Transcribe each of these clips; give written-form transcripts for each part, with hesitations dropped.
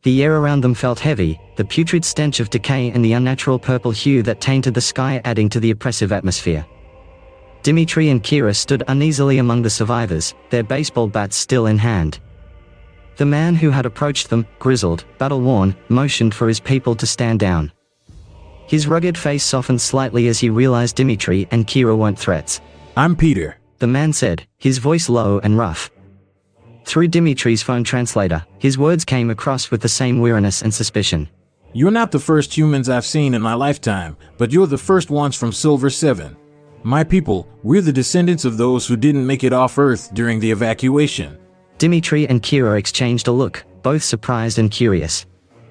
The air around them felt heavy, the putrid stench of decay and the unnatural purple hue that tainted the sky adding to the oppressive atmosphere. Dimitri and Kira stood uneasily among the survivors, their baseball bats still in hand. The man who had approached them, grizzled, battle-worn, motioned for his people to stand down. His rugged face softened slightly as he realized Dimitri and Kira weren't threats. "I'm Peter," the man said, his voice low and rough. Through Dimitri's phone translator, his words came across with the same weariness and suspicion. "You're not the first humans I've seen in my lifetime, but you're the first ones from Silver 7. My people, we're the descendants of those who didn't make it off Earth during the evacuation." Dimitri and Kira exchanged a look, both surprised and curious.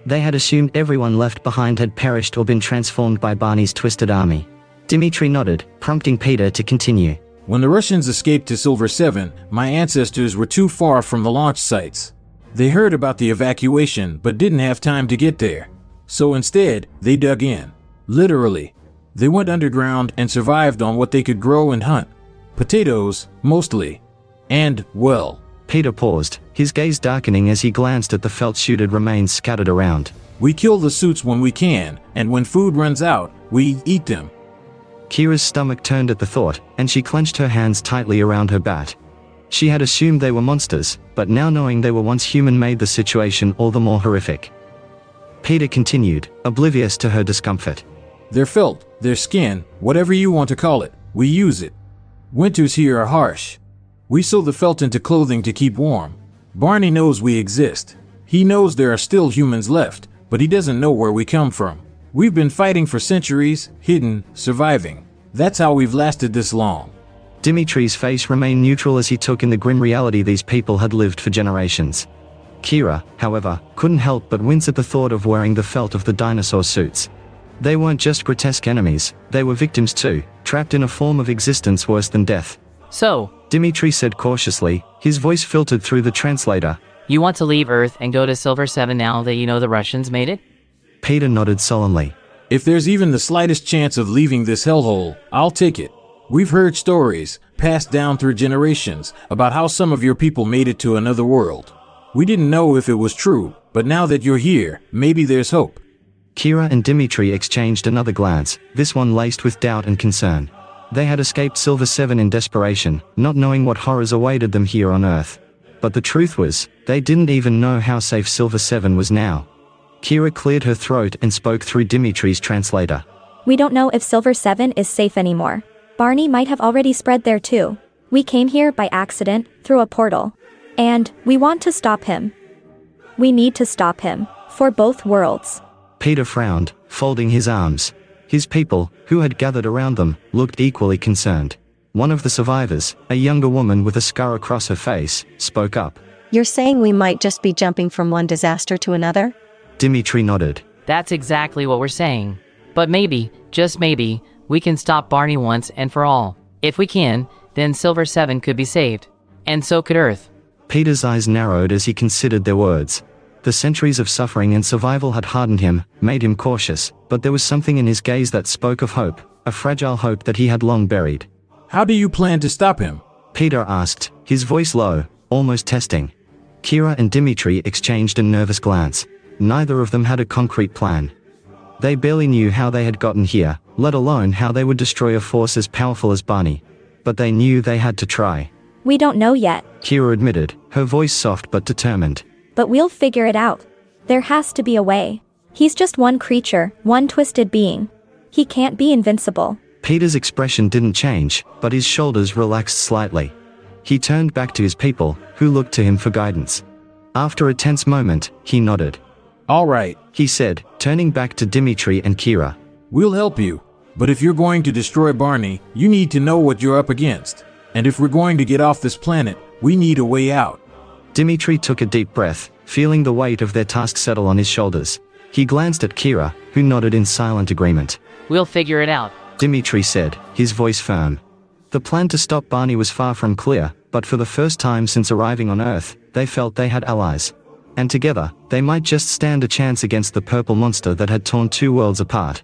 They had assumed everyone left behind had perished or been transformed by Barney's twisted army. Dimitri nodded, prompting Peter to continue. "When the Russians escaped to Silver 7, my ancestors were too far from the launch sites. They heard about the evacuation but didn't have time to get there. So instead, they dug in. Literally. They went underground and survived on what they could grow and hunt. Potatoes, mostly. And, well..." Peter paused, his gaze darkening as he glanced at the felt-sheeted remains scattered around. "We kill the suits when we can, and when food runs out, we eat them." Kira's stomach turned at the thought, and she clenched her hands tightly around her bat. She had assumed they were monsters, but now knowing they were once human made the situation all the more horrific. Peter continued, oblivious to her discomfort. "Their felt, their skin, whatever you want to call it, we use it. Winters here are harsh. We sew the felt into clothing to keep warm. Barney knows we exist. He knows there are still humans left, but he doesn't know where we come from. We've been fighting for centuries, hidden, surviving. That's how we've lasted this long." Dimitri's face remained neutral as he took in the grim reality these people had lived for generations. Kira, however, couldn't help but wince at the thought of wearing the felt of the dinosaur suits. They weren't just grotesque enemies, they were victims too, trapped in a form of existence worse than death. "So, Dimitri said cautiously, his voice filtered through the translator. you want to leave Earth and go to Silver 7 now that you know the Russians made it?" Peter nodded solemnly. "If there's even the slightest chance of leaving this hellhole, I'll take it. We've heard stories, passed down through generations, about how some of your people made it to another world. We didn't know if it was true, but now that you're here, maybe there's hope." Kira and Dimitri exchanged another glance, this one laced with doubt and concern. They had escaped Silver 7 in desperation, not knowing what horrors awaited them here on Earth. But the truth was, they didn't even know how safe Silver 7 was now. Kira cleared her throat and spoke through Dimitri's translator. "We don't know if Silver 7 is safe anymore. Barney might have already spread there too. We came here by accident, through a portal. And, we want to stop him. We need to stop him, for both worlds." Peter frowned, folding his arms. His people, who had gathered around them, looked equally concerned. One of the survivors, a younger woman with a scar across her face, spoke up. "You're saying we might just be jumping from one disaster to another?" Dimitri nodded. "That's exactly what we're saying. But maybe, just maybe, we can stop Barney once and for all. If we can, then Silver 7 could be saved. And so could Earth." Peter's eyes narrowed as he considered their words. The centuries of suffering and survival had hardened him, made him cautious, but there was something in his gaze that spoke of hope, a fragile hope that he had long buried. "How do you plan to stop him?" Peter asked, his voice low, almost testing. Kira and Dimitri exchanged a nervous glance. Neither of them had a concrete plan. They barely knew how they had gotten here, let alone how they would destroy a force as powerful as Barney. But they knew they had to try. "We don't know yet, Kira admitted, her voice soft but determined. but we'll figure it out. There has to be a way. He's just one creature, one twisted being. He can't be invincible." Peter's expression didn't change, but his shoulders relaxed slightly. He turned back to his people, who looked to him for guidance. After a tense moment, he nodded. "All right," he said, turning back to Dimitri and Kira. "We'll help you. But if you're going to destroy Barney, you need to know what you're up against. And if we're going to get off this planet, we need a way out." Dimitri took a deep breath, feeling the weight of their task settle on his shoulders. He glanced at Kira, who nodded in silent agreement. "We'll figure it out," Dimitri said, his voice firm. The plan to stop Barney was far from clear, but for the first time since arriving on Earth, they felt they had allies. And together, they might just stand a chance against the purple monster that had torn two worlds apart.